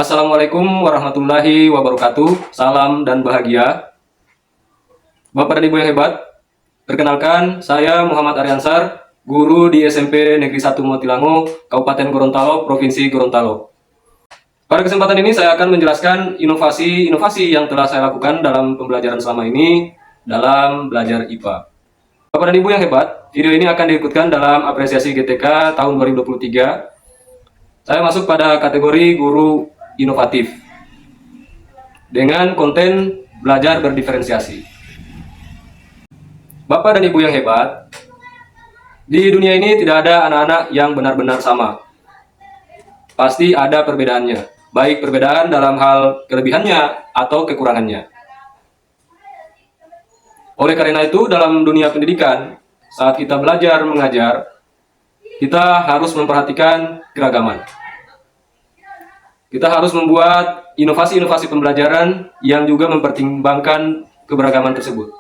Assalamualaikum warahmatullahi wabarakatuh. Salam dan bahagia. Bapak dan Ibu yang hebat, perkenalkan saya Muhammad Aryansar, guru di SMP Negeri 1 Motilango, Kabupaten Gorontalo, Provinsi Gorontalo. Pada kesempatan ini saya akan menjelaskan inovasi-inovasi yang telah saya lakukan dalam pembelajaran selama ini dalam belajar IPA. Bapak dan Ibu yang hebat, video ini akan diikutkan dalam apresiasi GTK tahun 2023. Saya masuk pada kategori guru inovatif dengan konten belajar berdiferensiasi. Bapak dan Ibu yang hebat, di dunia ini tidak ada anak-anak yang benar-benar sama. Pasti ada perbedaannya, baik perbedaan dalam hal kelebihannya atau kekurangannya. Oleh karena itu, dalam dunia pendidikan, saat kita belajar mengajar, kita harus memperhatikan keragaman. Kita harus membuat inovasi-inovasi pembelajaran yang juga mempertimbangkan keberagaman tersebut.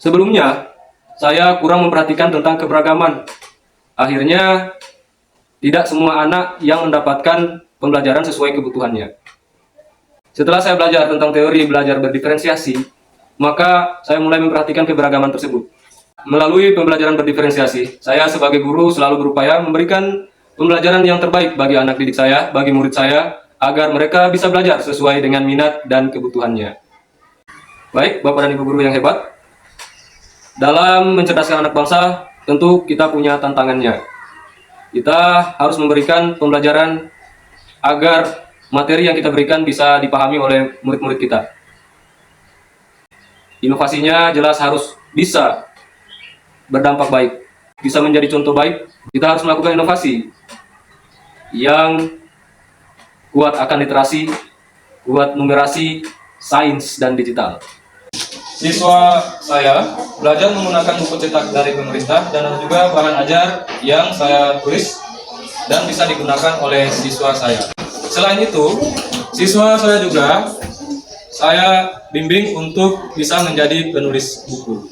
Sebelumnya, saya kurang memperhatikan tentang keberagaman. Akhirnya, tidak semua anak yang mendapatkan pembelajaran sesuai kebutuhannya. Setelah saya belajar tentang teori belajar berdiferensiasi, maka saya mulai memperhatikan keberagaman tersebut. Melalui pembelajaran berdiferensiasi, saya sebagai guru selalu berupaya memberikan pembelajaran yang terbaik bagi anak didik saya, bagi murid saya, agar mereka bisa belajar sesuai dengan minat dan kebutuhannya. Baik, Bapak dan Ibu guru yang hebat, dalam mencerdaskan anak bangsa, tentu kita punya tantangannya. Kita harus memberikan pembelajaran agar materi yang kita berikan bisa dipahami oleh murid-murid kita. Inovasinya jelas harus bisa berdampak baik, bisa menjadi contoh baik. Kita harus melakukan inovasi yang kuat akan literasi, kuat numerasi, sains, dan digital. Siswa saya belajar menggunakan buku cetak dari pemerintah dan ada juga bahan ajar yang saya tulis dan bisa digunakan oleh siswa saya. Selain itu, siswa saya juga saya bimbing untuk bisa menjadi penulis buku.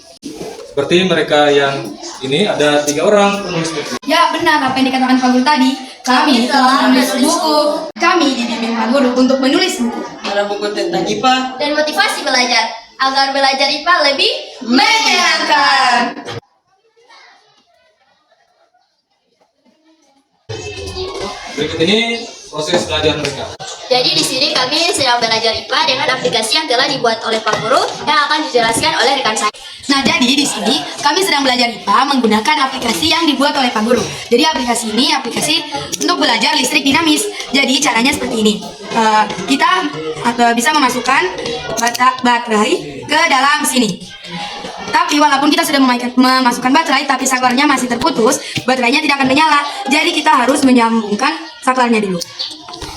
Seperti mereka yang ini, ada 3 orang penulis buku. Ya, benar apa yang dikatakan Pak Guru tadi. Kami telah menulis buku. Kami dibimbing Pak Guru untuk menulis buku. Ada buku tentang IPA dan motivasi belajar agar belajar IPA lebih Menyenangkan. Berikut ini proses belajar mereka. Jadi di sini kami sedang belajar IPA dengan aplikasi yang telah dibuat oleh Pak Guru yang akan dijelaskan oleh rekan saya. Nah, jadi di sini kami sedang belajar IPA menggunakan aplikasi yang dibuat oleh Pak Guru. Jadi aplikasi ini aplikasi untuk belajar listrik dinamis. Jadi caranya seperti ini. Kita bisa memasukkan baterai ke dalam sini. Tapi walaupun kita sudah memasukkan baterai, tapi saklarnya masih terputus, baterainya tidak akan menyala. Jadi kita harus menyambungkan saklarnya dulu.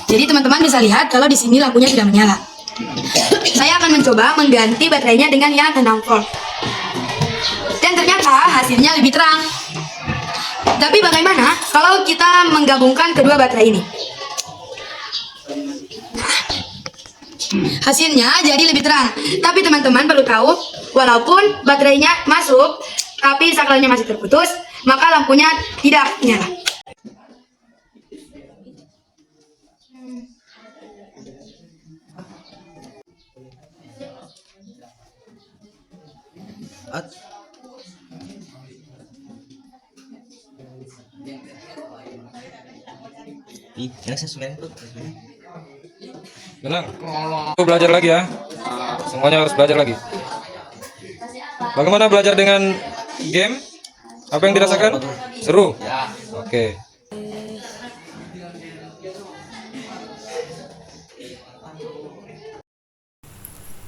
Jadi teman-teman bisa lihat kalau di sini lampunya sudah menyala. Saya akan mencoba mengganti baterainya dengan yang 6 volt. Dan ternyata hasilnya lebih terang. Tapi bagaimana kalau kita menggabungkan kedua baterai ini? Hasilnya jadi lebih terang. Tapi teman-teman perlu tahu, walaupun baterainya masuk, tapi saklarnya masih terputus, maka lampunya tidak nyala. Tenang, belajar lagi ya. Semuanya harus belajar lagi. Bagaimana belajar dengan game? Apa yang dirasakan? Seru? Oke.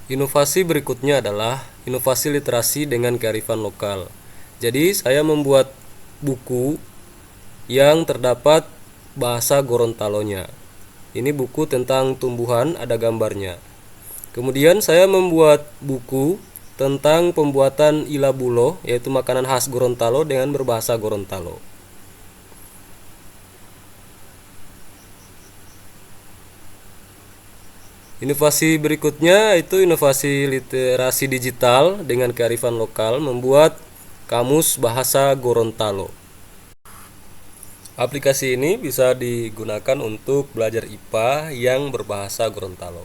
Inovasi berikutnya adalah inovasi literasi dengan kearifan lokal. Jadi saya membuat buku yang terdapat bahasa Gorontalonya. Ini buku tentang tumbuhan, ada gambarnya. Kemudian saya membuat buku tentang pembuatan ilabulo, yaitu makanan khas Gorontalo dengan berbahasa Gorontalo. Inovasi berikutnya itu inovasi literasi digital dengan kearifan lokal, membuat kamus bahasa Gorontalo. Aplikasi ini bisa digunakan untuk belajar IPA yang berbahasa Gorontalo.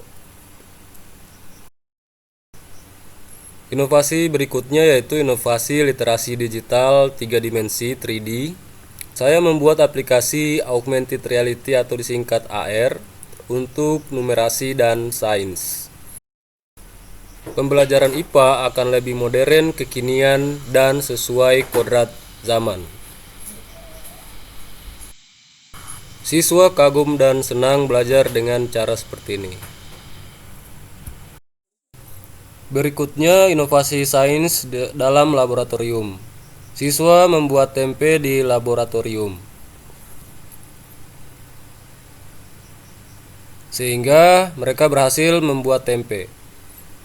Inovasi berikutnya yaitu inovasi literasi digital 3 dimensi 3D. Saya membuat aplikasi augmented reality atau disingkat AR untuk numerasi dan sains. Pembelajaran IPA akan lebih modern, kekinian, dan sesuai kodrat zaman. Siswa kagum dan senang belajar dengan cara seperti ini. Berikutnya, inovasi sains dalam laboratorium. Siswa membuat tempe di laboratorium, sehingga mereka berhasil membuat tempe.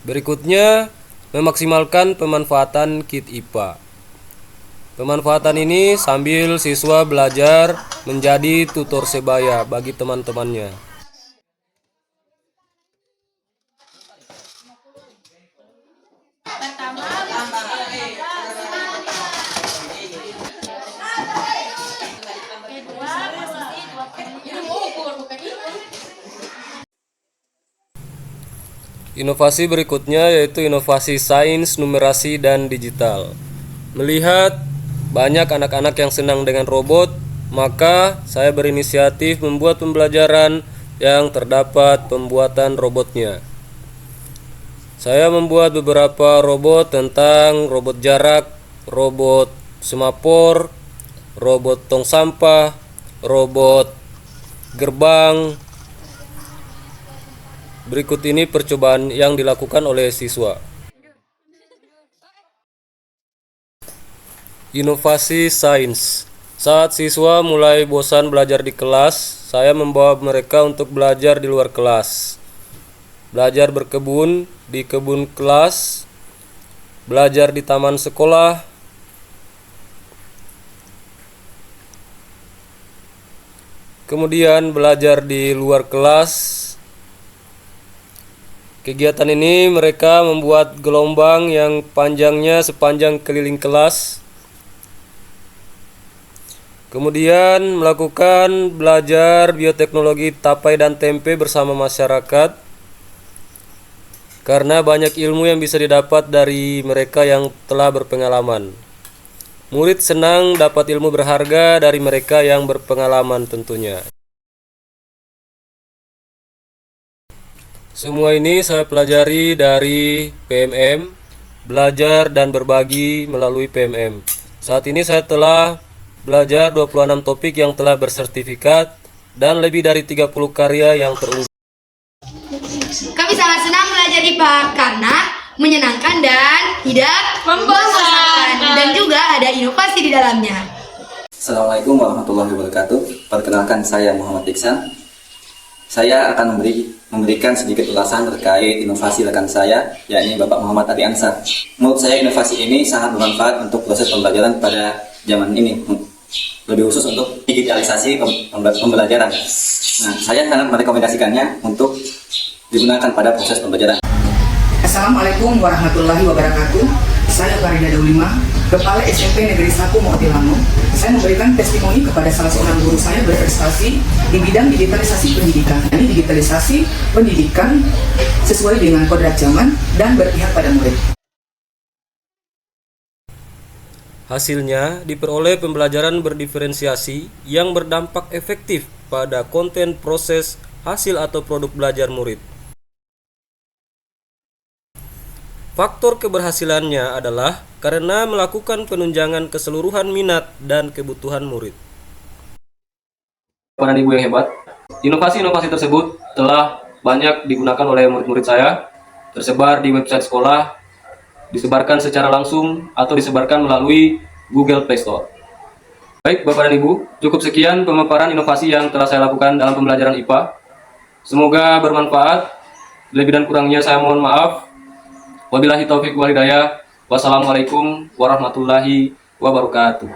Berikutnya, memaksimalkan pemanfaatan kit IPA. Pemanfaatan ini sambil siswa belajar menjadi tutor sebaya bagi teman-temannya. Inovasi berikutnya yaitu inovasi sains, numerasi, dan digital. Melihat banyak anak-anak yang senang dengan robot, maka saya berinisiatif membuat pembelajaran yang terdapat pembuatan robotnya. Saya membuat beberapa robot tentang robot jarak, robot semafor, robot tong sampah, robot gerbang. Berikut ini percobaan yang dilakukan oleh siswa. Inovasi sains. Saat siswa mulai bosan belajar di kelas, saya membawa mereka untuk belajar di luar kelas. Belajar berkebun di kebun kelas, belajar di taman sekolah, kemudian belajar di luar kelas. Kegiatan ini mereka membuat gelombang yang panjangnya sepanjang keliling kelas. Kemudian melakukan belajar bioteknologi tapai dan tempe bersama masyarakat. Karena banyak ilmu yang bisa didapat dari mereka yang telah berpengalaman. Murid senang dapat ilmu berharga dari mereka yang berpengalaman tentunya. Semua ini saya pelajari dari PMM, belajar dan berbagi melalui PMM. Saat ini saya telah belajar 26 topik yang telah bersertifikat dan lebih dari 30 karya yang terunggul. Kami sangat senang belajar IPA karena menyenangkan dan tidak membosankan dan juga ada inovasi di dalamnya. Assalamualaikum warahmatullahi wabarakatuh. Perkenalkan, saya Muhammad Iksan. Saya akan memberikan sedikit ulasan terkait inovasi rekan saya, yakni Bapak Muhammad Adi Ansar. Menurut saya inovasi ini sangat bermanfaat untuk proses pembelajaran pada zaman ini, lebih khusus untuk digitalisasi pembelajaran. Nah, saya sangat merekomendasikannya untuk digunakan pada proses pembelajaran. Assalamualaikum warahmatullahi wabarakatuh. Saya Farida Daulima, Kepala SMP Negeri 1 Motilango. Saya memberikan testimoni kepada salah seorang guru saya berprestasi di bidang digitalisasi pendidikan. Ini digitalisasi pendidikan sesuai dengan kodrat zaman dan berpihak pada murid. Hasilnya diperoleh pembelajaran berdiferensiasi yang berdampak efektif pada konten, proses, hasil atau produk belajar murid. Faktor keberhasilannya adalah karena melakukan penunjangan keseluruhan minat dan kebutuhan murid. Para ibu yang hebat, inovasi-inovasi tersebut telah banyak digunakan oleh murid-murid saya, tersebar di website sekolah, disebarkan secara langsung atau disebarkan melalui Google Play Store. Baik Bapak dan Ibu, cukup sekian pemaparan inovasi yang telah saya lakukan dalam pembelajaran IPA. Semoga bermanfaat. Lebih dan kurangnya saya mohon maaf. Wabillahi taufiq wal hidayah. Wassalamualaikum warahmatullahi wabarakatuh.